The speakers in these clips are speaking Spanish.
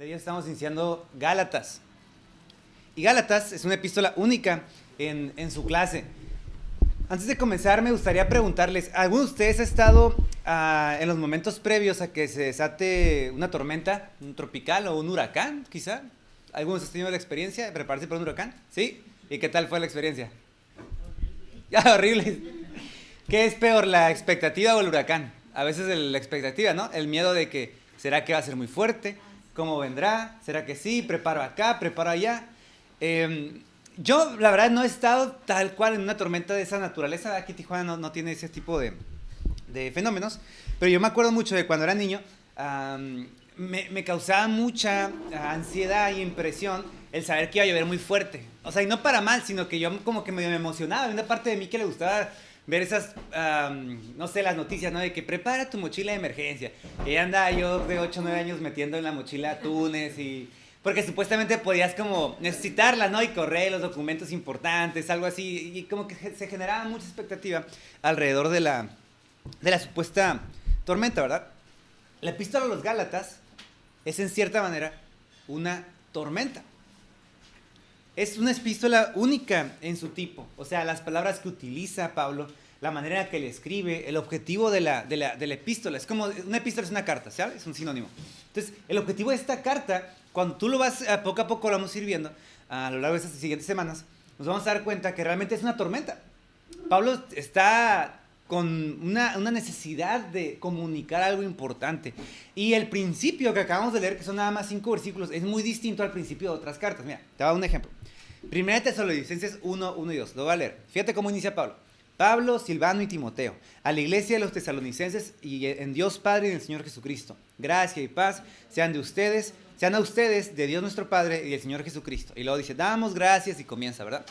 De día estamos iniciando Gálatas. Y Gálatas es una epístola única en su clase. Antes de comenzar, me gustaría preguntarles, ¿alguno de ustedes ha estado en los momentos previos a que se desate una tormenta, un tropical o un huracán, quizá? ¿Algunos han tenido la experiencia de prepararse para un huracán? ¿Sí? ¿Y qué tal fue la experiencia? Ya, horrible. ¿Qué es peor, la expectativa o el huracán? A veces la expectativa, ¿no? El miedo de que, ¿será que va a ser muy fuerte? ¿Cómo vendrá? ¿Será que sí? ¿Preparo acá? ¿Preparo allá? Yo, la verdad, no he estado tal cual en una tormenta de esa naturaleza. Aquí Tijuana no tiene ese tipo de fenómenos. Pero yo me acuerdo mucho de cuando era niño. Me causaba mucha ansiedad y impresión el saber que iba a llover muy fuerte. O sea, y no para mal, sino que yo como que me emocionaba. Hay una parte de mí que le gustaba ver esas, no sé, las noticias, ¿no? De que prepara tu mochila de emergencia. Y andaba yo de 8 o 9 años metiendo en la mochila atunes y... Porque supuestamente podías como necesitarla, ¿no? Y correr los documentos importantes, algo así. Y como que se generaba mucha expectativa alrededor de la supuesta tormenta, ¿verdad? La epístola a los Gálatas es en cierta manera una tormenta. Es una epístola única en su tipo. O sea, las palabras que utiliza Pablo, la manera en que le escribe, el objetivo de la epístola. Es como, una epístola es una carta, ¿sabes? Es un sinónimo. Entonces, el objetivo de esta carta, cuando tú lo vas, poco a poco lo vamos a ir viendo, a lo largo de estas siguientes semanas, nos vamos a dar cuenta que realmente es una tormenta. Pablo está con una necesidad de comunicar algo importante. Y el principio que acabamos de leer, que son nada más 5 versículos, es muy distinto al principio de otras cartas. Mira, te voy a dar un ejemplo. Primera Tesalonicenses 1, 1 y 2. Lo voy a leer. Fíjate cómo inicia Pablo. Pablo, Silvano y Timoteo, a la iglesia de los tesalonicenses y en Dios Padre y en el Señor Jesucristo. Gracia y paz sean a ustedes, de Dios nuestro Padre y del Señor Jesucristo. Y luego dice, damos gracias y comienza, ¿verdad?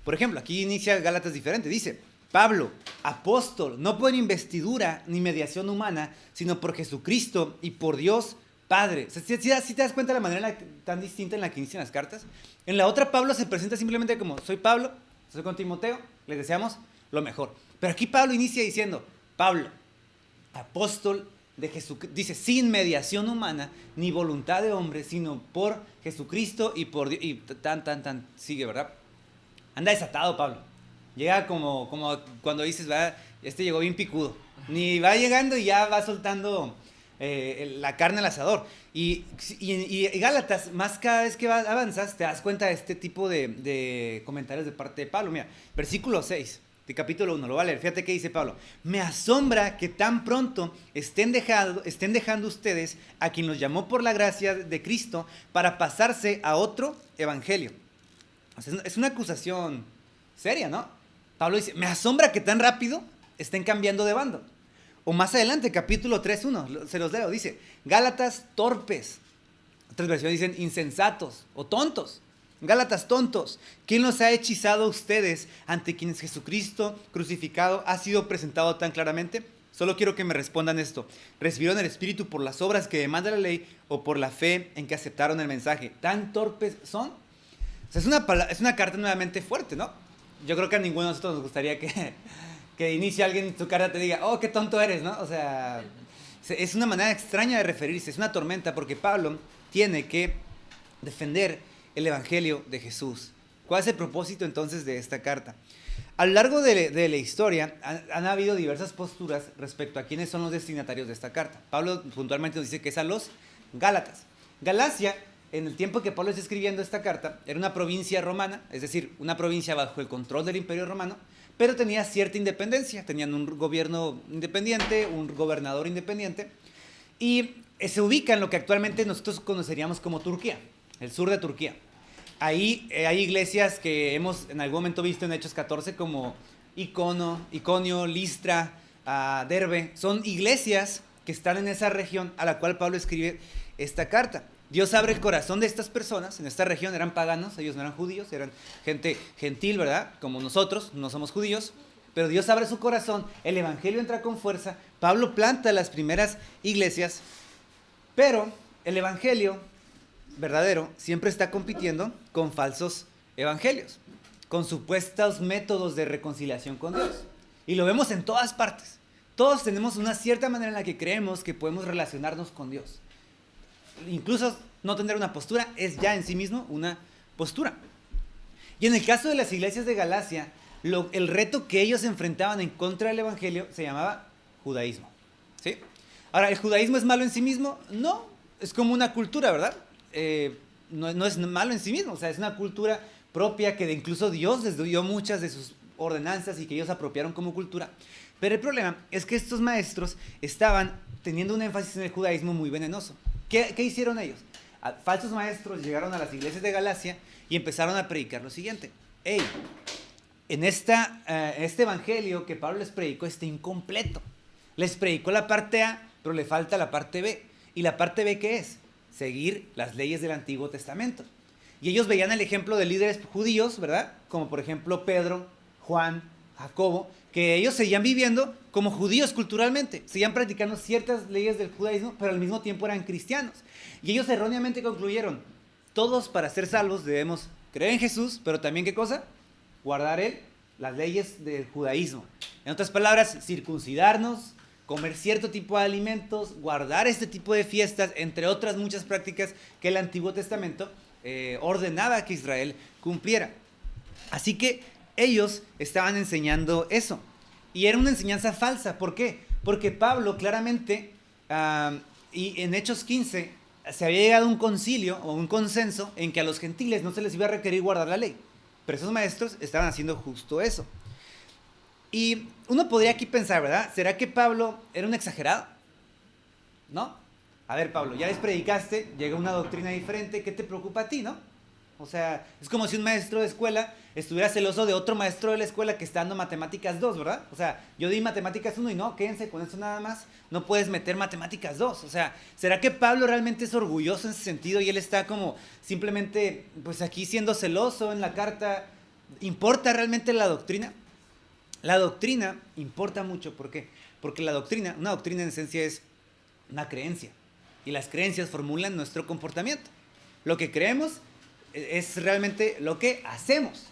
Por ejemplo, aquí inicia Gálatas diferente. Dice, Pablo, apóstol, no por investidura ni mediación humana, sino por Jesucristo y por Dios Padre. O sea, ¿sí te das cuenta de la manera tan distinta en la que inician las cartas? En la otra Pablo se presenta simplemente como, soy Pablo, soy con Timoteo, les deseamos lo mejor. Pero aquí Pablo inicia diciendo, Pablo, apóstol de Jesucristo, dice, sin mediación humana ni voluntad de hombre, sino por Jesucristo y por Dios, y sigue, ¿verdad? Anda desatado Pablo. Llega como cuando dices, va, este llegó bien picudo. Ni va llegando y ya va soltando la carne al asador. Y Gálatas, más cada vez que avanzas, te das cuenta de este tipo de comentarios de parte de Pablo. Mira, versículo 6 de capítulo 1, lo voy a leer. Fíjate qué dice Pablo. Me asombra que tan pronto estén dejando ustedes a quien los llamó por la gracia de Cristo para pasarse a otro evangelio. O sea, es una acusación seria, ¿no? Pablo dice, me asombra que tan rápido estén cambiando de bando. O más adelante, capítulo 3.1, se los leo, dice, Gálatas torpes. Otras versiones dicen insensatos o tontos. Gálatas tontos, ¿quién los ha hechizado a ustedes ante quienes Jesucristo crucificado ha sido presentado tan claramente? Solo quiero que me respondan esto. ¿Recibieron el Espíritu por las obras que demanda la ley o por la fe en que aceptaron el mensaje? ¿Tan torpes son? O sea, es una carta nuevamente fuerte, ¿no? Yo creo que a ninguno de nosotros nos gustaría que inicie alguien en tu carta te diga, oh, qué tonto eres, ¿no? O sea, es una manera extraña de referirse, es una tormenta porque Pablo tiene que defender el evangelio de Jesús. ¿Cuál es el propósito entonces de esta carta? A lo largo de la historia han habido diversas posturas respecto a quiénes son los destinatarios de esta carta. Pablo puntualmente nos dice que es a los Gálatas. Galacia, en el tiempo que Pablo está escribiendo esta carta, era una provincia romana, es decir, una provincia bajo el control del Imperio Romano, pero tenía cierta independencia, tenían un gobierno independiente, un gobernador independiente, y se ubica en lo que actualmente nosotros conoceríamos como Turquía, el sur de Turquía. Ahí hay iglesias que hemos en algún momento visto en Hechos 14 como Iconio, Listra, Derbe. Son iglesias que están en esa región a la cual Pablo escribe esta carta. Dios abre el corazón de estas personas. En esta región eran paganos, ellos no eran judíos, eran gente gentil, ¿verdad? Como nosotros, no somos judíos. Pero Dios abre su corazón, el evangelio entra con fuerza. Pablo planta las primeras iglesias, pero el evangelio verdadero siempre está compitiendo con falsos evangelios, con supuestos métodos de reconciliación con Dios. Y lo vemos en todas partes. Todos tenemos una cierta manera en la que creemos que podemos relacionarnos con Dios. Incluso no tener una postura es ya en sí mismo una postura. Y en el caso de las iglesias de Galacia, el reto que ellos enfrentaban en contra del evangelio se llamaba judaísmo, ¿sí? Ahora, ¿el judaísmo es malo en sí mismo? No, es como una cultura, ¿verdad? No es malo en sí mismo, o sea, es una cultura propia que incluso Dios les dio muchas de sus ordenanzas y que ellos apropiaron como cultura. Pero el problema es que estos maestros estaban teniendo un énfasis en el judaísmo muy venenoso. ¿Qué hicieron ellos? Falsos maestros llegaron a las iglesias de Galacia y empezaron a predicar lo siguiente. Hey, este evangelio que Pablo les predicó está incompleto. Les predicó la parte A, pero le falta la parte B. ¿Y la parte B qué es? Seguir las leyes del Antiguo Testamento. Y ellos veían el ejemplo de líderes judíos, ¿verdad? Como por ejemplo Pedro, Juan, Jacobo, que ellos seguían viviendo como judíos culturalmente, seguían practicando ciertas leyes del judaísmo, pero al mismo tiempo eran cristianos. Y ellos erróneamente concluyeron, todos para ser salvos debemos creer en Jesús, pero también ¿qué cosa? Guardar las leyes del judaísmo. En otras palabras, circuncidarnos, comer cierto tipo de alimentos, guardar este tipo de fiestas, entre otras muchas prácticas que el Antiguo Testamento ordenaba que Israel cumpliera. Así que ellos estaban enseñando eso. Y era una enseñanza falsa. ¿Por qué? Porque Pablo claramente, y en Hechos 15, se había llegado a un concilio o un consenso en que a los gentiles no se les iba a requerir guardar la ley. Pero esos maestros estaban haciendo justo eso. Y uno podría aquí pensar, ¿verdad? ¿Será que Pablo era un exagerado? ¿No? A ver, Pablo, ya les predicaste, llega una doctrina diferente, ¿qué te preocupa a ti, no? O sea, es como si un maestro de escuela estuviera celoso de otro maestro de la escuela que está dando matemáticas 2, ¿verdad? O sea, yo di matemáticas 1 y no, quédense con eso nada más, no puedes meter matemáticas 2. O sea, ¿será que Pablo realmente es orgulloso en ese sentido y él está como simplemente, pues aquí siendo celoso en la carta? ¿Importa realmente la doctrina? La doctrina importa mucho, ¿por qué? Porque una doctrina en esencia es una creencia y las creencias formulan nuestro comportamiento. Lo que creemos es realmente lo que hacemos.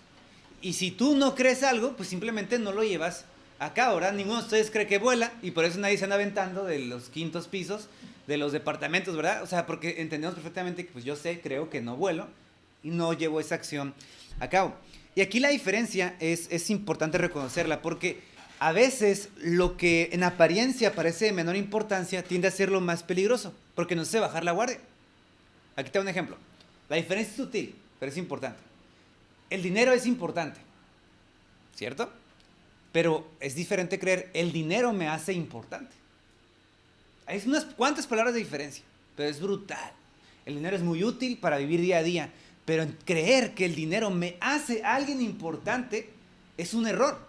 Y si tú no crees algo, pues simplemente no lo llevas a cabo, ¿verdad? Ninguno de ustedes cree que vuela y por eso nadie se anda aventando de los quintos pisos de los departamentos, ¿verdad? O sea, porque entendemos perfectamente que pues yo creo que no vuelo y no llevo esa acción a cabo. Y aquí la diferencia es importante reconocerla porque a veces lo que en apariencia parece de menor importancia tiende a ser lo más peligroso porque nos hace bajar la guardia. Aquí te doy un ejemplo. La diferencia es sutil, pero es importante. El dinero es importante, ¿cierto? Pero es diferente creer, el dinero me hace importante. Hay unas cuantas palabras de diferencia, pero es brutal. El dinero es muy útil para vivir día a día, pero en creer que el dinero me hace alguien importante es un error.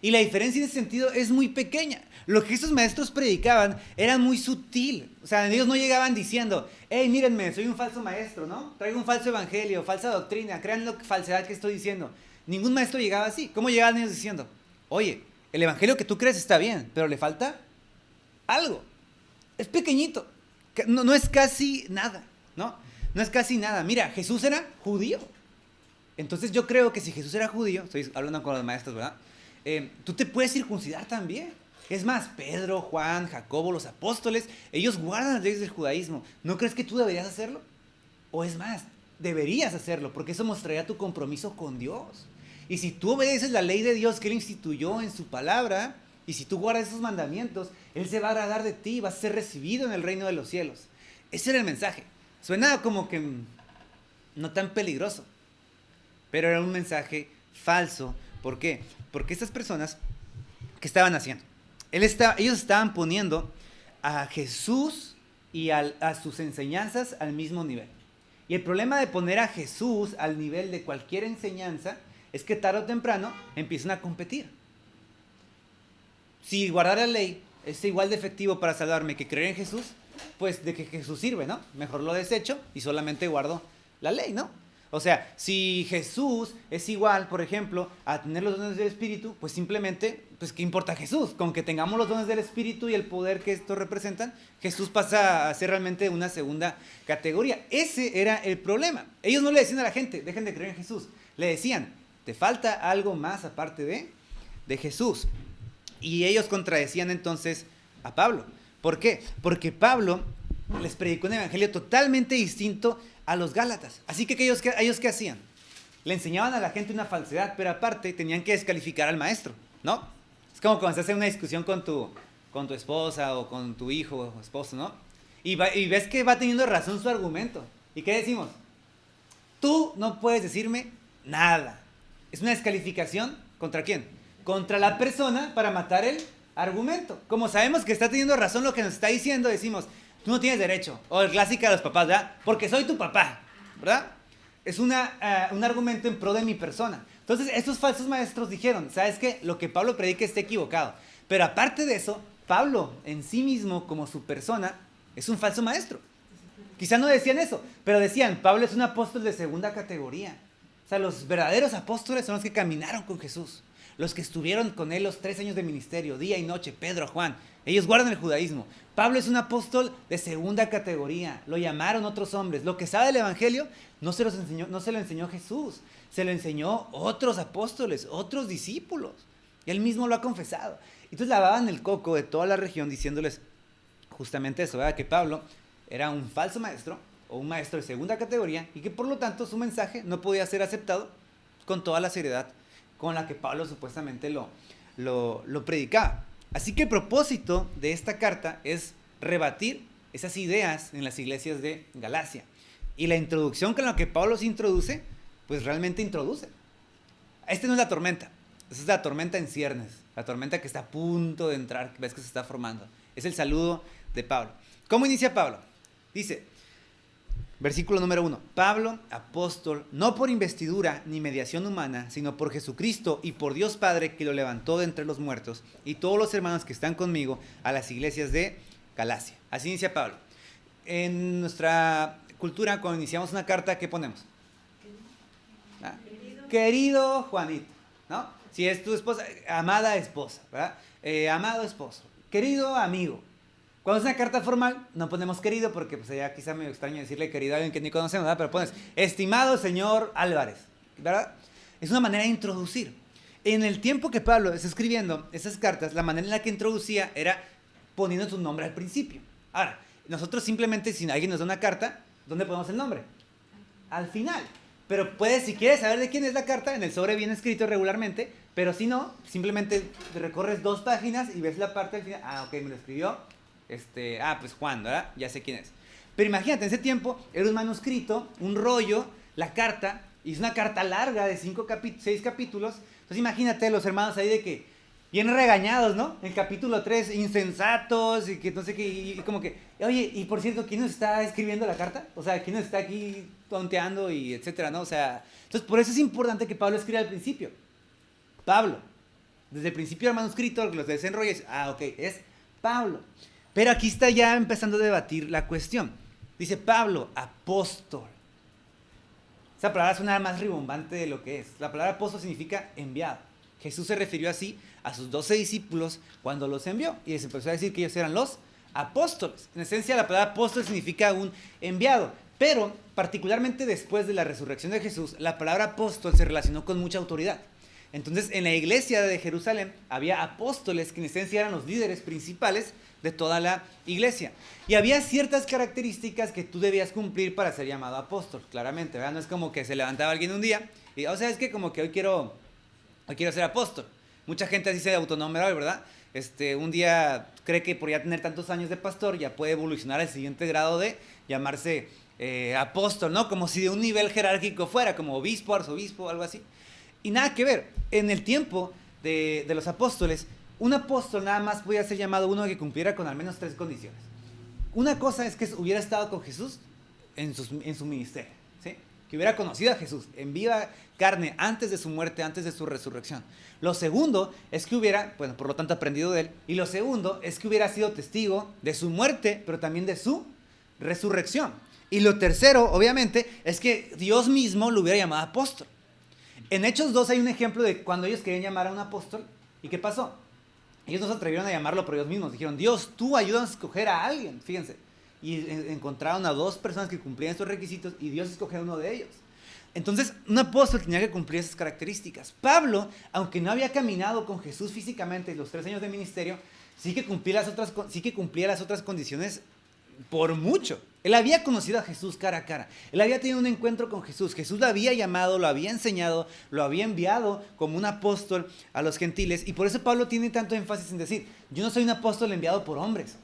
Y la diferencia en ese sentido es muy pequeña. Lo que esos maestros predicaban era muy sutil. O sea, ellos no llegaban diciendo, hey, mírenme, soy un falso maestro, ¿no? Traigo un falso evangelio, falsa doctrina, crean la falsedad que estoy diciendo. Ningún maestro llegaba así. ¿Cómo llegaban ellos diciendo? Oye, el evangelio que tú crees está bien, pero le falta algo. Es pequeñito. No es casi nada, ¿no? No es casi nada. Mira, Jesús era judío. Entonces yo creo que si Jesús era judío, estoy hablando con los maestros, ¿verdad? Tú te puedes circuncidar también. Es más, Pedro, Juan, Jacobo, los apóstoles, ellos guardan las leyes del judaísmo. ¿No crees que tú deberías hacerlo? O es más, deberías hacerlo, porque eso mostraría tu compromiso con Dios. Y si tú obedeces la ley de Dios que Él instituyó en su palabra, y si tú guardas esos mandamientos, Él se va a agradar de ti, vas a ser recibido en el reino de los cielos. Ese era el mensaje. Suena como que no tan peligroso, pero era un mensaje falso. ¿Por qué? Porque estas personas, ¿qué estaban haciendo? Ellos estaban poniendo a Jesús y a sus enseñanzas al mismo nivel. Y el problema de poner a Jesús al nivel de cualquier enseñanza es que tarde o temprano empiezan a competir. Si guardar la ley es igual de efectivo para salvarme que creer en Jesús, pues de que Jesús sirve, ¿no? Mejor lo desecho y solamente guardo la ley, ¿no? O sea, si Jesús es igual, por ejemplo, a tener los dones del Espíritu, pues simplemente, pues ¿qué importa Jesús? Con que tengamos los dones del Espíritu y el poder que estos representan, Jesús pasa a ser realmente una segunda categoría. Ese era el problema. Ellos no le decían a la gente, dejen de creer en Jesús. Le decían, te falta algo más aparte de Jesús. Y ellos contradecían entonces a Pablo. ¿Por qué? Porque Pablo les predicó un evangelio totalmente distinto a los Gálatas. Así que ellos ¿qué hacían? Le enseñaban a la gente una falsedad, pero aparte tenían que descalificar al maestro, ¿no? Es como cuando estás en una discusión con tu esposa o con tu hijo o esposo, ¿no? Y ves que va teniendo razón su argumento. ¿Y qué decimos? Tú no puedes decirme nada. Es una descalificación. ¿Contra quién? Contra la persona para matar el argumento. Como sabemos que está teniendo razón lo que nos está diciendo, decimos, tú no tienes derecho. O el clásico de los papás, ¿verdad? Porque soy tu papá, ¿verdad? Es un argumento en pro de mi persona. Entonces, estos falsos maestros dijeron, ¿sabes qué? Lo que Pablo predica está equivocado. Pero aparte de eso, Pablo en sí mismo, como su persona, es un falso maestro. Quizá no decían eso, pero decían, Pablo es un apóstol de segunda categoría. O sea, los verdaderos apóstoles son los que caminaron con Jesús, los que estuvieron con él los 3 años de ministerio, día y noche, Pedro, Juan. Ellos guardan el judaísmo. Pablo es un apóstol de segunda categoría. Lo llamaron otros hombres. Lo que sabe del evangelio no se lo enseñó Jesús. Se lo enseñó otros apóstoles, otros discípulos. Y él mismo lo ha confesado. Entonces lavaban el coco de toda la región diciéndoles justamente eso, ¿verdad? Que Pablo era un falso maestro o un maestro de segunda categoría y que por lo tanto su mensaje no podía ser aceptado con toda la seriedad con la que Pablo supuestamente lo predicaba. Así que el propósito de esta carta es rebatir esas ideas en las iglesias de Galacia. Y la introducción con la que Pablo se introduce, pues realmente introduce. Esta no es la tormenta, esa es la tormenta en ciernes, la tormenta que está a punto de entrar, ves que se está formando. Es el saludo de Pablo. ¿Cómo inicia Pablo? Dice, versículo número 1, Pablo, apóstol, no por investidura ni mediación humana, sino por Jesucristo y por Dios Padre que lo levantó de entre los muertos, y todos los hermanos que están conmigo a las iglesias de Galacia. Así inicia Pablo. En nuestra cultura, cuando iniciamos una carta, ¿qué ponemos? ¿Ah? Querido Juanito, ¿no? Si es tu esposa, amada esposa, ¿verdad? Amado esposo, querido amigo. Cuando es una carta formal, no ponemos querido, porque pues ya quizá medio extraño decirle querido a alguien que ni conocemos, ¿verdad? Pero pones, estimado señor Álvarez, ¿verdad? Es una manera de introducir. En el tiempo que Pablo está escribiendo esas cartas, la manera en la que introducía era poniendo su nombre al principio. Ahora, nosotros simplemente, si alguien nos da una carta, ¿dónde ponemos el nombre? Al final. Pero puedes, si quieres saber de quién es la carta, en el sobre viene escrito regularmente, pero si no, simplemente recorres 2 páginas y ves la parte del final. Ah, ok, me lo escribió. Pues Juan, ¿verdad? Ya sé quién es. Pero imagínate, en ese tiempo era un manuscrito, un rollo, la carta, y es una carta larga de 6 capítulos. Entonces imagínate los hermanos ahí de que, bien regañados, ¿no? En capítulo 3, insensatos, y que no sé qué, y como que, oye, y por cierto, ¿quién nos está escribiendo la carta? O sea, ¿quién nos está aquí tonteando y etcétera, ¿no? O sea, entonces por eso es importante que Pablo escriba al principio. Pablo, desde el principio del manuscrito, los desenrolles, ok, es Pablo. Pero aquí está ya empezando a debatir la cuestión. Dice Pablo, apóstol. Esa palabra suena más ribombante de lo que es. La palabra apóstol significa enviado. Jesús se refirió así a sus 12 discípulos cuando los envió. Y les empezó a decir que ellos eran los apóstoles. En esencia, la palabra apóstol significa un enviado. Pero, particularmente después de la resurrección de Jesús, la palabra apóstol se relacionó con mucha autoridad. Entonces, en la iglesia de Jerusalén había apóstoles que en esencia eran los líderes principales de toda la iglesia. Y había ciertas características que tú debías cumplir para ser llamado apóstol, claramente, ¿verdad? No es como que se levantaba alguien un día y, o sea, es que como que hoy quiero ser apóstol. Mucha gente así se autonombra hoy, ¿verdad? Un día cree que por ya tener tantos años de pastor ya puede evolucionar al siguiente grado de llamarse apóstol, ¿no? Como si de un nivel jerárquico fuera, como obispo, arzobispo, algo así. Y nada que ver. En el tiempo de los apóstoles, un apóstol nada más podía ser llamado uno que cumpliera con al menos 3 condiciones. Una cosa es que hubiera estado con Jesús en su ministerio, ¿sí? Que hubiera conocido a Jesús en viva carne antes de su muerte, antes de su resurrección. Lo segundo es que hubiera, bueno, por lo tanto aprendido de él. Y lo segundo es que hubiera sido testigo de su muerte, pero también de su resurrección. Y lo tercero, obviamente, es que Dios mismo lo hubiera llamado apóstol. En Hechos 2 hay un ejemplo de cuando ellos querían llamar a un apóstol. ¿Y qué pasó? Ellos no se atrevieron a llamarlo por ellos mismos. Dijeron, Dios, tú ayúdanos a escoger a alguien. Fíjense. Y encontraron a 2 personas que cumplían estos requisitos y Dios escogió a uno de ellos. Entonces, un apóstol tenía que cumplir esas características. Pablo, aunque no había caminado con Jesús físicamente los 3 años de ministerio, sí que cumplía las otras condiciones por mucho. Él había conocido a Jesús cara a cara. Él había tenido un encuentro con Jesús. Jesús lo había llamado, lo había enseñado, lo había enviado como un apóstol a los gentiles. Y por eso Pablo tiene tanto énfasis en decir, yo no soy un apóstol enviado por hombres.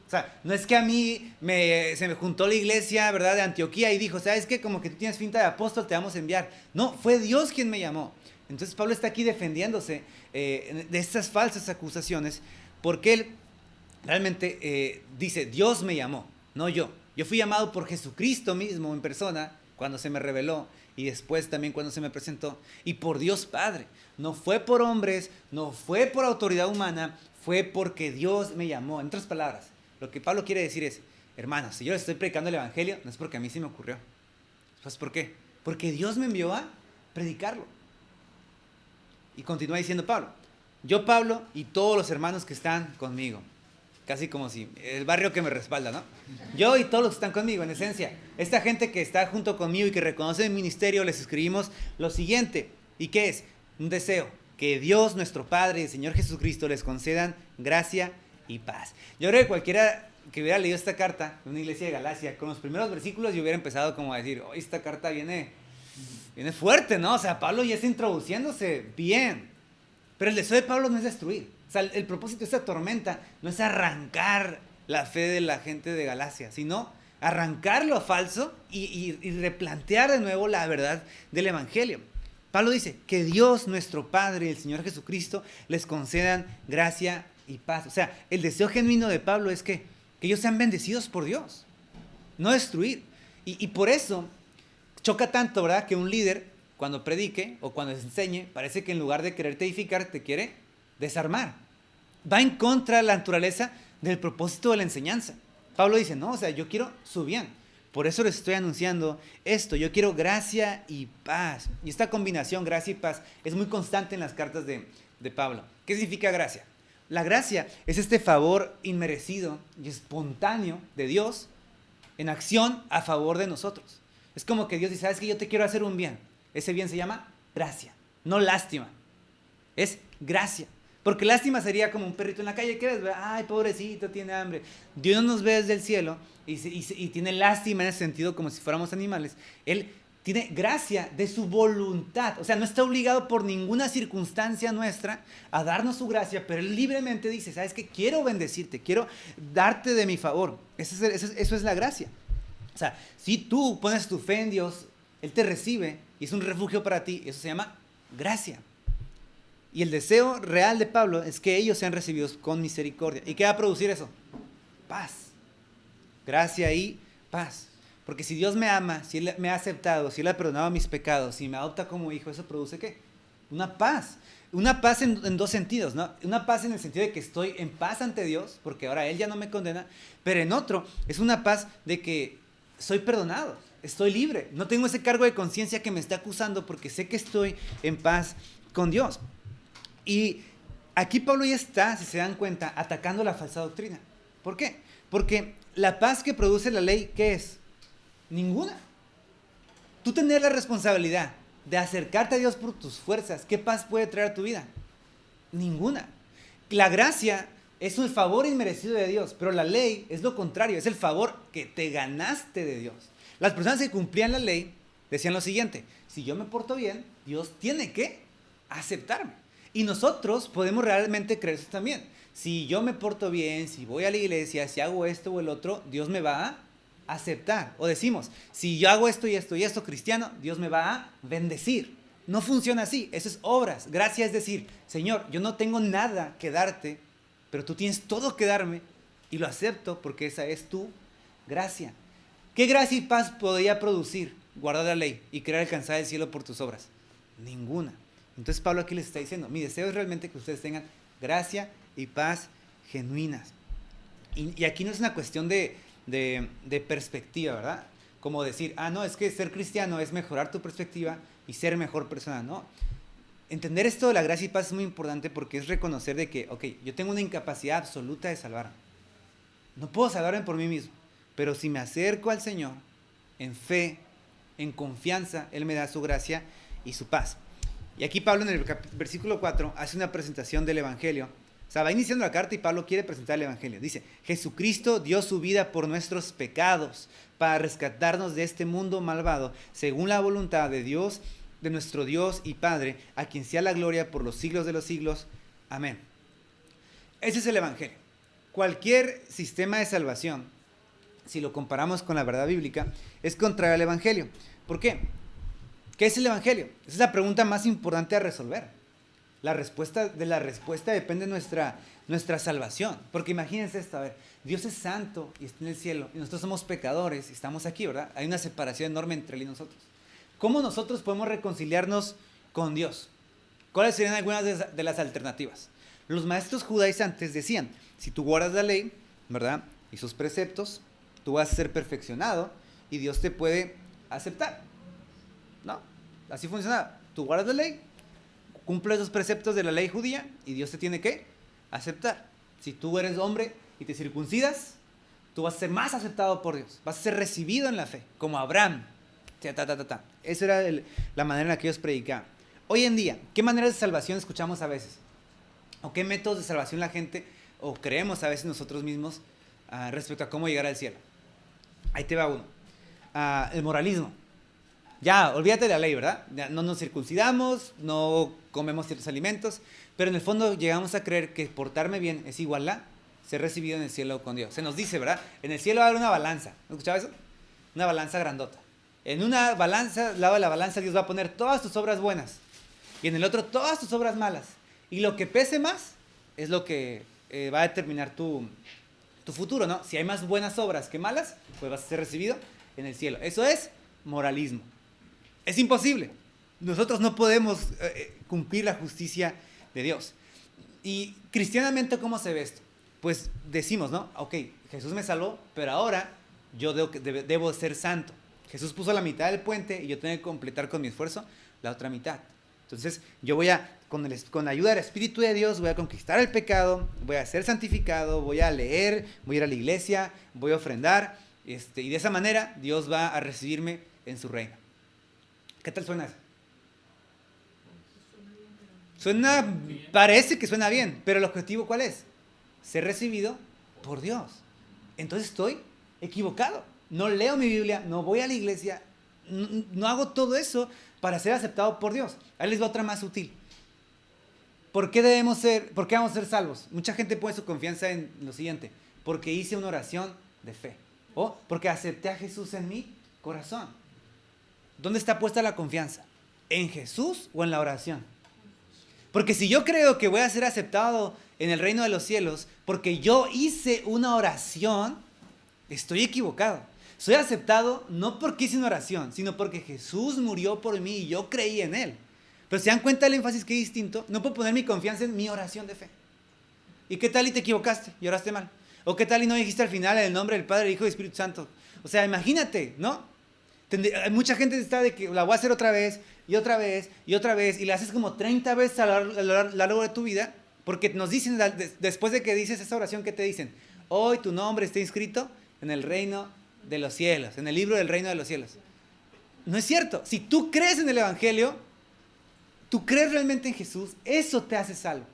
O sea, no es que a mí se me juntó la iglesia, ¿verdad?, de Antioquía y dijo, ¿sabes qué? Como que tú tienes finta de apóstol, te vamos a enviar. No, fue Dios quien me llamó. Entonces Pablo está aquí defendiéndose de estas falsas acusaciones porque él realmente dice, Dios me llamó, no yo. Yo fui llamado por Jesucristo mismo en persona cuando se me reveló y después también cuando se me presentó, y por Dios Padre. No fue por hombres, no fue por autoridad humana, fue porque Dios me llamó. En otras palabras, lo que Pablo quiere decir es, hermanos, si yo les estoy predicando el evangelio, no es porque a mí se me ocurrió. Pues ¿por qué? Porque Dios me envió a predicarlo. Y continúa diciendo Pablo, yo Pablo y todos los hermanos que están conmigo. Casi como si el barrio que me respalda, ¿no? Yo y todos los que están conmigo, en esencia. Esta gente que está junto conmigo y que reconoce mi ministerio, les escribimos lo siguiente. ¿Y qué es? Un deseo. Que Dios, nuestro Padre y el Señor Jesucristo les concedan gracia y paz. Yo creo que cualquiera que hubiera leído esta carta en una iglesia de Galacia, con los primeros versículos yo hubiera empezado como a decir, oh, esta carta viene fuerte, ¿no? O sea, Pablo ya está introduciéndose bien. Pero el deseo de Pablo no es destruir. O sea, el propósito de esta tormenta no es arrancar la fe de la gente de Galacia, sino arrancar lo falso y replantear de nuevo la verdad del evangelio. Pablo dice que Dios, nuestro Padre y el Señor Jesucristo les concedan gracia y paz. O sea, el deseo genuino de Pablo es que ellos sean bendecidos por Dios, no destruir. Y por eso choca tanto, ¿verdad?, que un líder cuando predique o cuando les enseñe, parece que en lugar de quererte edificar, te quiere desarmar. Va en contra de la naturaleza del propósito de la enseñanza. Pablo dice, no, o sea, yo quiero su bien. Por eso les estoy anunciando esto. Yo quiero gracia y paz. Y esta combinación, gracia y paz, es muy constante en las cartas de Pablo. ¿Qué significa gracia? La gracia es este favor inmerecido y espontáneo de Dios en acción a favor de nosotros. Es como que Dios dice, ¿sabes qué? Yo te quiero hacer un bien. Ese bien se llama gracia, no lástima. Es gracia. Porque lástima sería como un perrito en la calle. ¿Qué ves? Ay, pobrecito, tiene hambre. Dios nos ve desde el cielo y tiene lástima en ese sentido, como si fuéramos animales. Él tiene gracia de su voluntad. O sea, no está obligado por ninguna circunstancia nuestra a darnos su gracia, pero Él libremente dice, ¿sabes qué? Quiero bendecirte, quiero darte de mi favor. Eso es la gracia. O sea, si tú pones tu fe en Dios, Él te recibe y es un refugio para ti. Eso se llama gracia. Y el deseo real de Pablo es que ellos sean recibidos con misericordia. ¿Y qué va a producir eso? Paz. Gracia y paz. Porque si Dios me ama, si Él me ha aceptado, si Él ha perdonado mis pecados, si me adopta como hijo, ¿eso produce qué? Una paz. Una paz en dos sentidos, ¿no? Una paz en el sentido de que estoy en paz ante Dios, porque ahora Él ya no me condena. Pero en otro, es una paz de que soy perdonado, estoy libre. No tengo ese cargo de conciencia que me está acusando porque sé que estoy en paz con Dios. Y aquí Pablo ya está, si se dan cuenta, atacando la falsa doctrina. ¿Por qué? Porque la paz que produce la ley, ¿qué es? Ninguna. Tú tener la responsabilidad de acercarte a Dios por tus fuerzas, ¿qué paz puede traer a tu vida? Ninguna. La gracia es un favor inmerecido de Dios, pero la ley es lo contrario, es el favor que te ganaste de Dios. Las personas que cumplían la ley decían lo siguiente, si yo me porto bien, Dios tiene que aceptarme. Y nosotros podemos realmente creer eso también. Si yo me porto bien, si voy a la iglesia, si hago esto o el otro, Dios me va a aceptar. O decimos, si yo hago esto y esto y esto cristiano, Dios me va a bendecir. No funciona así, eso es obras. Gracia es decir, Señor, yo no tengo nada que darte, pero tú tienes todo que darme y lo acepto porque esa es tu gracia. ¿Qué gracia y paz podría producir guardar la ley y querer alcanzar el cielo por tus obras? Ninguna. Entonces Pablo aquí les está diciendo, mi deseo es realmente que ustedes tengan gracia y paz genuinas. Y aquí no es una cuestión de perspectiva, ¿verdad? Como decir, no, es que ser cristiano es mejorar tu perspectiva y ser mejor persona, ¿no? Entender esto de la gracia y paz es muy importante porque es reconocer de que, ok, yo tengo una incapacidad absoluta de salvarme. No puedo salvarme por mí mismo, pero si me acerco al Señor en fe, en confianza, Él me da su gracia y su paz. Y aquí Pablo en el versículo 4 hace una presentación del Evangelio sea, va iniciando la carta y Pablo quiere presentar el Evangelio. Dice, Jesucristo dio su vida por nuestros pecados para rescatarnos de este mundo malvado, según la voluntad de Dios, de nuestro Dios y Padre, a quien sea la gloria por los siglos de los siglos. Amén. Ese es el Evangelio. Cualquier sistema de salvación, si lo comparamos con la verdad bíblica, es contrario al Evangelio. ¿Por qué? ¿Qué es el Evangelio? Esa es la pregunta más importante a resolver. De la respuesta depende nuestra salvación. Porque imagínense esto, a ver, Dios es santo y está en el cielo, y nosotros somos pecadores y estamos aquí, ¿verdad? Hay una separación enorme entre él y nosotros. ¿Cómo nosotros podemos reconciliarnos con Dios? ¿Cuáles serían algunas de las alternativas? Los maestros judaizantes decían, si tú guardas la ley, ¿verdad?, y sus preceptos, tú vas a ser perfeccionado y Dios te puede aceptar. ¿No? Así funcionaba. Tú guardas la ley, cumples los preceptos de la ley judía y Dios te tiene que aceptar. Si tú eres hombre y te circuncidas, tú vas a ser más aceptado por Dios. Vas a ser recibido en la fe, como Abraham. Esa era la manera en la que ellos predicaban. Hoy en día, ¿qué maneras de salvación escuchamos a veces? ¿O qué métodos de salvación la gente, o creemos a veces nosotros mismos, respecto a cómo llegar al cielo? Ahí te va uno. El moralismo. Ya, olvídate de la ley, ¿verdad? Ya, no nos circuncidamos, no comemos ciertos alimentos, pero en el fondo llegamos a creer que portarme bien es igual a ser recibido en el cielo con Dios. Se nos dice, ¿verdad? En el cielo va a haber una balanza. ¿No escuchaba eso? Una balanza grandota. En una balanza, al lado de la balanza, Dios va a poner todas tus obras buenas. Y en el otro, todas tus obras malas. Y lo que pese más es lo que va a determinar tu futuro, ¿no? Si hay más buenas obras que malas, pues vas a ser recibido en el cielo. Eso es moralismo. Es imposible. Nosotros no podemos cumplir la justicia de Dios. Y cristianamente, ¿cómo se ve esto? Pues decimos, ¿no? Ok, Jesús me salvó, pero ahora yo debo ser santo. Jesús puso la mitad del puente y yo tengo que completar con mi esfuerzo la otra mitad. Entonces, yo voy con la ayuda del Espíritu de Dios, voy a conquistar el pecado, voy a ser santificado, voy a leer, voy a ir a la iglesia, voy a ofrendar, y de esa manera Dios va a recibirme en su reino. ¿Qué tal suena eso? Parece que suena bien, pero el objetivo ¿cuál es? Ser recibido por Dios. Entonces estoy equivocado. No leo mi Biblia, no voy a la iglesia, no hago todo eso para ser aceptado por Dios. Ahí les va otra más útil. ¿Por qué vamos a ser salvos? Mucha gente pone su confianza en lo siguiente: porque hice una oración de fe, o porque acepté a Jesús en mi corazón. ¿Dónde está puesta la confianza? ¿En Jesús o en la oración? Porque si yo creo que voy a ser aceptado en el reino de los cielos porque yo hice una oración, estoy equivocado. Soy aceptado no porque hice una oración, sino porque Jesús murió por mí y yo creí en Él. Pero ¿se dan cuenta del énfasis que es distinto? No puedo poner mi confianza en mi oración de fe. ¿Y qué tal y te equivocaste y oraste mal? ¿O qué tal y no dijiste al final en el nombre del Padre, del Hijo y del Espíritu Santo? O sea, imagínate, ¿no? Mucha gente está de que la voy a hacer otra vez y otra vez y otra vez, y la haces como 30 veces a lo largo de tu vida, porque nos dicen, después de que dices esa oración, ¿qué te dicen? Hoy tu nombre está inscrito en el reino de los cielos, en el libro del reino de los cielos. No es cierto. Si tú crees en el Evangelio, tú crees realmente en Jesús, eso te hace salvo.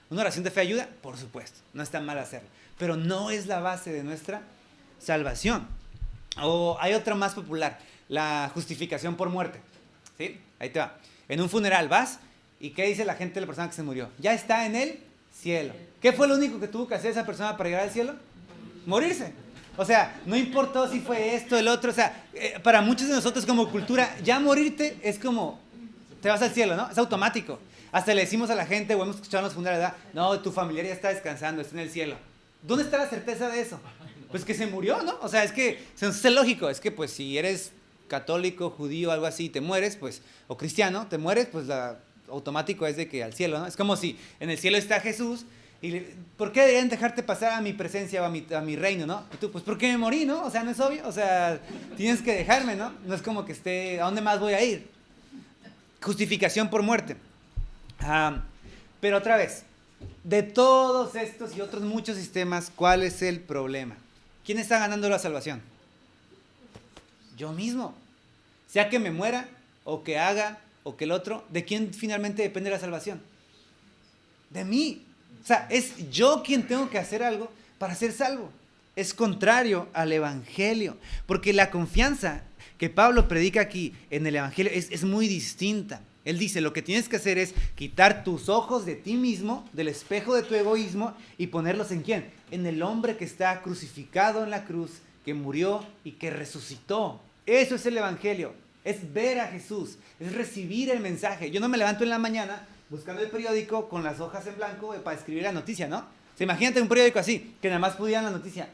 ¿Una oración de fe ayuda? Por supuesto, no está mal hacerlo, pero no es la base de nuestra salvación. O hay otra más popular, la justificación por muerte. ¿Sí? Ahí te va. En un funeral vas y ¿qué dice la gente de la persona que se murió? Ya está en el cielo. ¿Qué fue lo único que tuvo que hacer esa persona para llegar al cielo? Morirse. O sea, no importó si fue esto, el otro. O sea, para muchos de nosotros como cultura, ya morirte es como, te vas al cielo, ¿no? Es automático. Hasta le decimos a la gente, o hemos escuchado en los funerales, ¿verdad? No, tu familiar ya está descansando, está en el cielo. ¿Dónde está la certeza de eso? Pues que se murió, ¿no? O sea, es lógico. Es que pues si eres católico, judío, algo así, te mueres, pues, o cristiano, te mueres, pues automático es de que al cielo, ¿no? Es como si en el cielo está Jesús y ¿por qué deberían dejarte pasar a mi presencia o a mi reino, no? Y tú, pues porque me morí, ¿no? O sea, no es obvio, o sea, tienes que dejarme, ¿no? No es como que ¿a dónde más voy a ir? Justificación por muerte. Pero otra vez, de todos estos y otros muchos sistemas, ¿cuál es el problema? ¿Quién está ganando la salvación? Yo mismo. Sea que me muera, o que haga, o que el otro, ¿de quién finalmente depende la salvación? De mí. sea, es yo quien tengo que hacer algo para ser salvo. Es contrario al evangelio, porque la confianza que Pablo predica aquí en el evangelio es muy distinta. Él dice, lo que tienes que hacer es quitar tus ojos de ti mismo, del espejo de tu egoísmo, y ponerlos ¿en quién? En el hombre que está crucificado en la cruz, que murió y que resucitó. Eso es el evangelio, es ver a Jesús, es recibir el mensaje. Yo no me levanto en la mañana buscando el periódico con las hojas en blanco para escribir la noticia, ¿no? O sea, imagínate un periódico así, que nada más pudieran la noticia.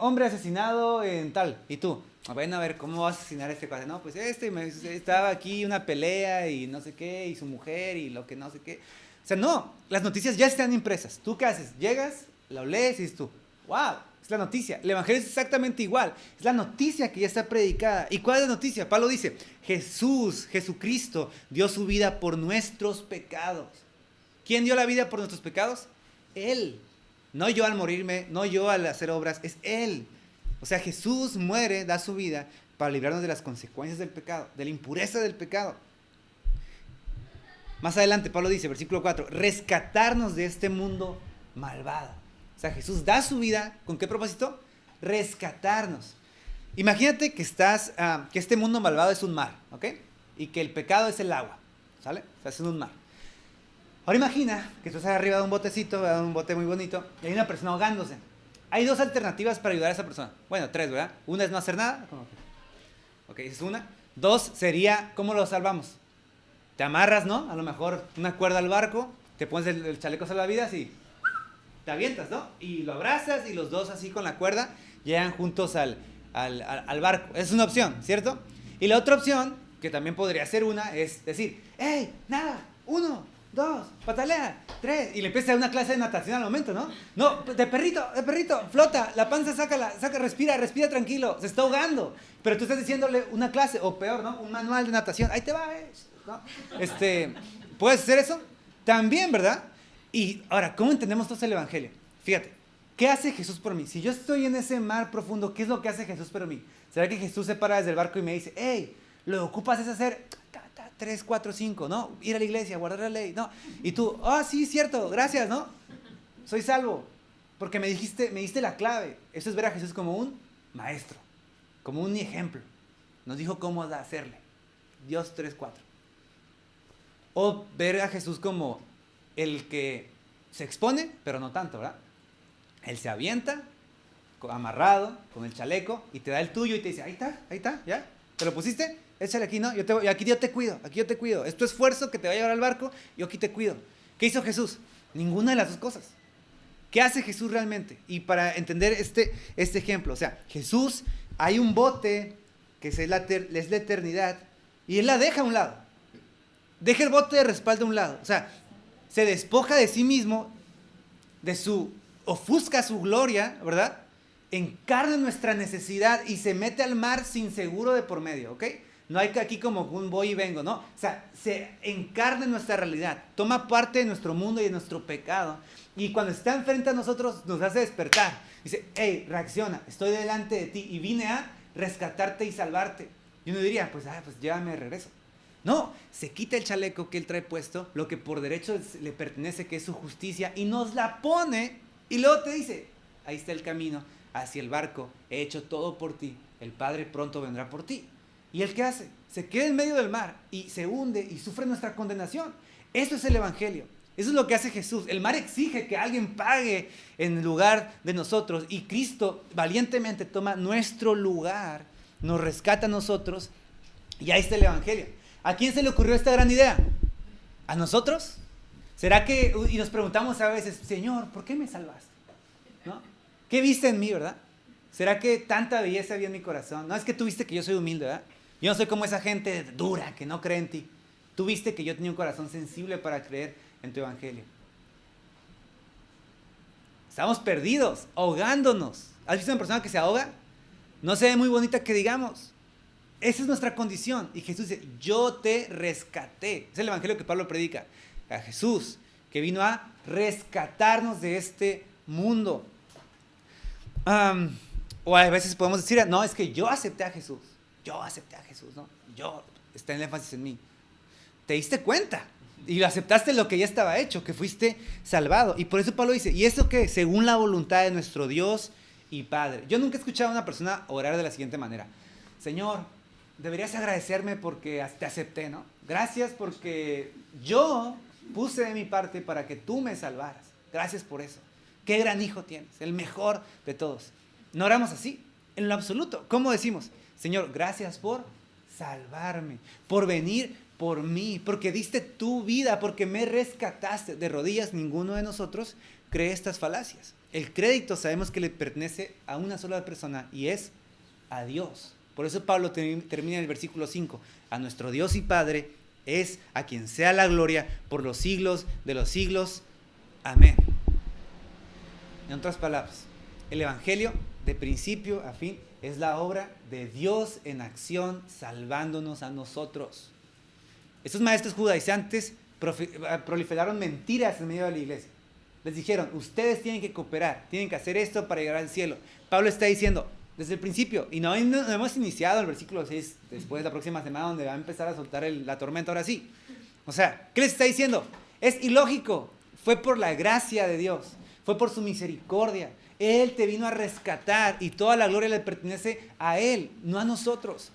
Hombre asesinado en tal, y tú, bueno, a ver, ¿cómo vas a asesinar a este cuate? No, pues estaba aquí una pelea y no sé qué, y su mujer y lo que no sé qué. O sea, no, las noticias ya están impresas. ¿Tú qué haces? Llegas, lo lees y dices tú, wow, es la noticia. El evangelio es exactamente igual. Es la noticia que ya está predicada. ¿Y cuál es la noticia? Pablo dice, Jesucristo dio su vida por nuestros pecados. ¿Quién dio la vida por nuestros pecados? Él. No yo al morirme, no yo al hacer obras, es Él. O sea, Jesús muere, da su vida para librarnos de las consecuencias del pecado, de la impureza del pecado. Más adelante Pablo dice, versículo 4, rescatarnos de este mundo malvado. O sea, Jesús da su vida, ¿con qué propósito? Rescatarnos. Imagínate que que este mundo malvado es un mar, ¿ok? Y que el pecado es el agua, ¿sale? O sea, es un mar. Ahora imagina que tú estás arriba de un botecito, de un bote muy bonito, y hay una persona ahogándose. Hay dos alternativas para ayudar a esa persona. Bueno, tres, ¿verdad? Una es no hacer nada. Ok, esa es una. Dos sería, ¿cómo lo salvamos? Te amarras, ¿no? A lo mejor una cuerda al barco, te pones el chaleco salvavidas y te avientas, ¿no? Y lo abrazas y los dos así con la cuerda llegan juntos al barco. Esa es una opción, ¿cierto? Y la otra opción, que también podría ser una, es decir, ¡hey, nada! 1, 2, patalea, 3, y le empieza a dar una clase de natación al momento, ¿no? No, de perrito, flota, la panza saca, respira tranquilo, se está ahogando, pero tú estás diciéndole una clase, o peor, ¿no? Un manual de natación, ahí te va, ¿no? ¿Puedes hacer eso? También, ¿verdad? Y ahora, ¿cómo entendemos todo el evangelio? Fíjate, ¿qué hace Jesús por mí? Si yo estoy en ese mar profundo, ¿qué es lo que hace Jesús por mí? ¿Será que Jesús se para desde el barco y me dice, hey, lo que ocupas es hacer 3, 4, 5, ¿no? Ir a la iglesia, guardar la ley, ¿no? Y tú, sí, cierto, gracias, ¿no? Soy salvo, porque me diste la clave. Eso es ver a Jesús como un maestro, como un ejemplo. Nos dijo cómo hacerle. Dios 3, 4. O ver a Jesús como el que se expone, pero no tanto, ¿verdad? Él se avienta, amarrado, con el chaleco, y te da el tuyo y te dice, ahí está, ¿ya? ¿Te lo pusiste? Échale aquí, ¿no? Aquí yo te cuido. Es tu esfuerzo que te va a llevar al barco, yo aquí te cuido. ¿Qué hizo Jesús? Ninguna de las dos cosas. ¿Qué hace Jesús realmente? Y para entender este ejemplo, o sea, Jesús, hay un bote que es la eternidad, y Él la deja a un lado. Deja el bote de respaldo a un lado. O sea, se despoja de sí mismo, ofusca su gloria, ¿verdad? Encarna nuestra necesidad y se mete al mar sin seguro de por medio, ¿ok? No hay que aquí como un voy y vengo, ¿no? O sea, se encarna en nuestra realidad, toma parte de nuestro mundo y de nuestro pecado. Y cuando está enfrente a nosotros, nos hace despertar. Dice, hey, reacciona, estoy delante de ti y vine a rescatarte y salvarte. Y uno diría, pues llévame de regreso. No, se quita el chaleco que él trae puesto, lo que por derecho le pertenece, que es su justicia, y nos la pone, y luego te dice, ahí está el camino hacia el barco, he hecho todo por ti, el Padre pronto vendrá por ti. ¿Y él qué hace? Se queda en medio del mar y se hunde y sufre nuestra condenación. Eso es el evangelio. Eso es lo que hace Jesús. El mar exige que alguien pague en lugar de nosotros, y Cristo valientemente toma nuestro lugar, nos rescata a nosotros, y ahí está el evangelio. ¿A quién se le ocurrió esta gran idea? ¿A nosotros? ¿Será que, y nos preguntamos a veces, Señor, ¿por qué me salvaste? ¿No? ¿Qué viste en mí, verdad? ¿Será que tanta belleza había en mi corazón? No, es que tú viste que yo soy humilde, ¿verdad? Yo no soy como esa gente dura que no cree en ti. Tú viste que yo tenía un corazón sensible para creer en tu evangelio. Estamos perdidos, ahogándonos. ¿Has visto una persona que se ahoga? No se ve muy bonita que digamos. Esa es nuestra condición. Y Jesús dice, yo te rescaté. Es el evangelio que Pablo predica. A Jesús, que vino a rescatarnos de este mundo. O a veces podemos decir, no, es que yo acepté a Jesús, ¿no? Está el énfasis en mí. ¿Te diste cuenta? Y aceptaste lo que ya estaba hecho, que fuiste salvado. Y por eso Pablo dice, ¿y eso qué? Según la voluntad de nuestro Dios y Padre. Yo nunca he escuchado a una persona orar de la siguiente manera. Señor, deberías agradecerme porque te acepté, ¿no? Gracias porque yo puse de mi parte para que tú me salvaras. Gracias por eso. Qué gran hijo tienes, el mejor de todos. No oramos así, en lo absoluto. ¿Cómo decimos? Señor, gracias por salvarme, por venir por mí, porque diste tu vida, porque me rescataste. De rodillas, ninguno de nosotros cree estas falacias. El crédito sabemos que le pertenece a una sola persona y es a Dios. Por eso Pablo termina en el versículo 5. A nuestro Dios y Padre es a quien sea la gloria por los siglos de los siglos. Amén. En otras palabras, el Evangelio de principio a fin es la obra de Dios en acción salvándonos a nosotros. Estos maestros judaizantes proliferaron mentiras en medio de la iglesia. Les dijeron, ustedes tienen que cooperar, tienen que hacer esto para llegar al cielo. Pablo está diciendo, desde el principio, y no hemos iniciado el versículo 6 después de la próxima semana donde va a empezar a soltar la tormenta, ahora sí. O sea, ¿qué les está diciendo? Es ilógico, fue por la gracia de Dios, fue por su misericordia. Él te vino a rescatar y toda la gloria le pertenece a Él, no a nosotros.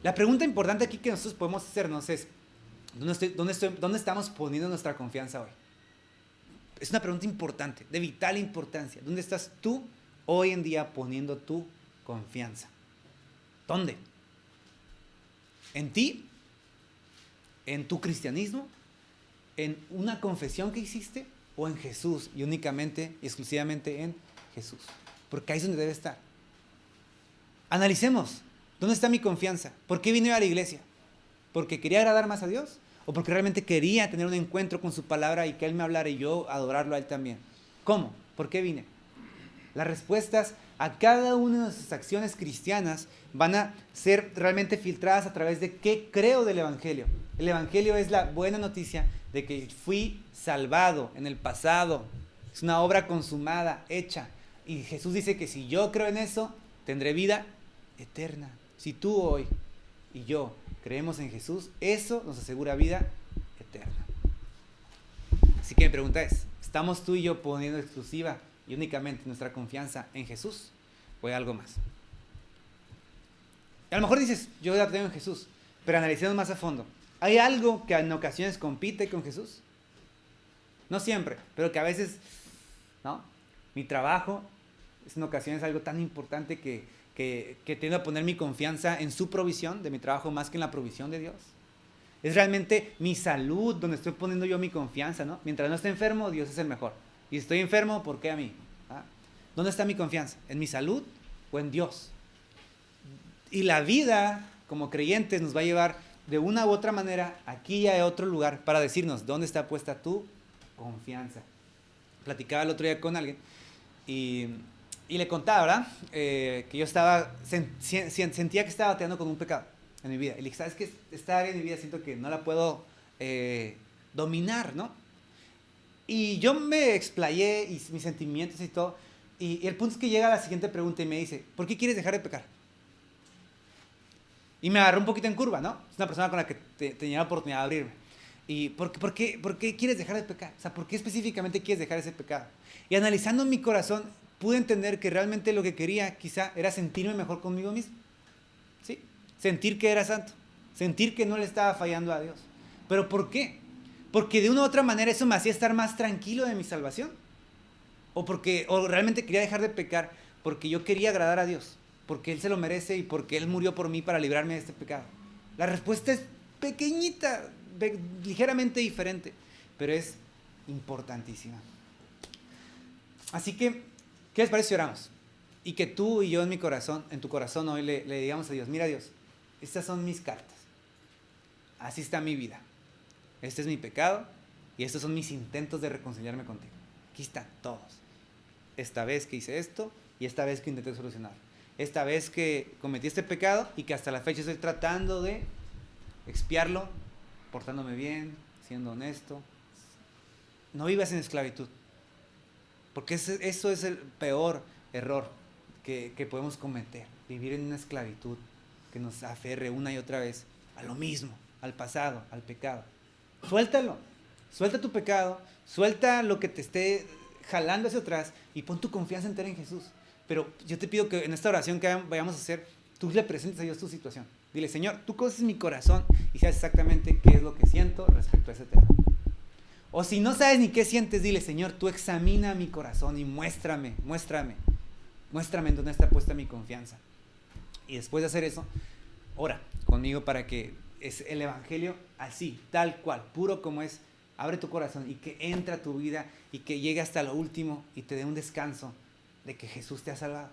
La pregunta importante aquí que nosotros podemos hacernos es, ¿dónde estamos poniendo nuestra confianza hoy? Es una pregunta importante, de vital importancia. ¿Dónde estás tú hoy en día poniendo tu confianza? ¿Dónde? ¿En ti? ¿En tu cristianismo? ¿En una confesión que hiciste? ¿O en Jesús y únicamente y exclusivamente en Jesús? Porque ahí es donde debe estar. Analicemos, ¿dónde está mi confianza? ¿Por qué vine a la iglesia? ¿Porque quería agradar más a Dios? ¿O porque realmente quería tener un encuentro con su palabra y que Él me hablara y yo adorarlo a Él también? ¿Cómo? ¿Por qué vine? Las respuestas a cada una de nuestras acciones cristianas van a ser realmente filtradas a través de qué creo del Evangelio. El Evangelio es la buena noticia de que fui salvado en el pasado. Es una obra consumada, hecha. Y Jesús dice que si yo creo en eso, tendré vida eterna. Si tú hoy y yo creemos en Jesús, eso nos asegura vida eterna. Así que mi pregunta es, ¿estamos tú y yo poniendo exclusiva y únicamente nuestra confianza en Jesús o hay algo más? A lo mejor dices, yo la tengo en Jesús, pero analicemos más a fondo. ¿Hay algo que en ocasiones compite con Jesús? No siempre, pero que a veces, ¿no? Mi trabajo es en ocasiones algo tan importante que tiendo a poner mi confianza en su provisión de mi trabajo más que en la provisión de Dios. Es realmente mi salud donde estoy poniendo yo mi confianza, ¿no? Mientras no esté enfermo, Dios es el mejor. Y si estoy enfermo, ¿por qué a mí? ¿Ah? ¿Dónde está mi confianza? ¿En mi salud o en Dios? Y la vida, como creyentes, nos va a llevar de una u otra manera aquí y a otro lugar para decirnos dónde está puesta tu confianza. Platicaba el otro día con alguien y le contaba, ¿verdad? Que yo sentía que estaba batallando con un pecado en mi vida. Y le dije, ¿sabes qué? Esta área de mi vida siento que no la puedo dominar, ¿no? Y yo me explayé y mis sentimientos y todo. Y el punto es que llega a la siguiente pregunta y me dice, ¿por qué quieres dejar de pecar? Y me agarró un poquito en curva, ¿no? Es una persona con la que tenía la oportunidad de abrirme. ¿Y por qué quieres dejar de pecar? O sea, ¿por qué específicamente quieres dejar ese pecado? Y analizando mi corazón, pude entender que realmente lo que quería quizá era sentirme mejor conmigo mismo. ¿Sí? Sentir que era santo. Sentir que no le estaba fallando a Dios. ¿Pero por qué? Porque de una u otra manera eso me hacía estar más tranquilo de mi salvación. O realmente quería dejar de pecar porque yo quería agradar a Dios. Porque Él se lo merece y porque Él murió por mí para librarme de este pecado. La respuesta es pequeñita, ligeramente diferente, pero es importantísima. Así que, ¿qué les parece si oramos? Y que tú y yo en tu corazón hoy le digamos a Dios, mira Dios, estas son mis cartas. Así está mi vida. Este es mi pecado y estos son mis intentos de reconciliarme contigo. Aquí están todos. Esta vez que hice esto y esta vez que intenté solucionarlo. Esta vez que cometí este pecado y que hasta la fecha estoy tratando de expiarlo, portándome bien, siendo honesto. No vivas en esclavitud. Porque eso es el peor error que podemos cometer. Vivir en una esclavitud que nos aferre una y otra vez a lo mismo, al pasado, al pecado. Suéltalo. Suelta tu pecado, suelta lo que te esté jalando hacia atrás y pon tu confianza entera en Jesús. Pero yo te pido que en esta oración que vayamos a hacer, tú le presentes a Dios tu situación. Dile, Señor, tú conoces mi corazón y sabes exactamente qué es lo que siento respecto a ese tema. O si no sabes ni qué sientes, dile, Señor, tú examina mi corazón y muéstrame en dónde está puesta mi confianza. Y después de hacer eso, ora conmigo para que es el evangelio así, tal cual, puro como es, abre tu corazón y que entre a tu vida y que llegue hasta lo último y te dé un descanso de que Jesús te ha salvado.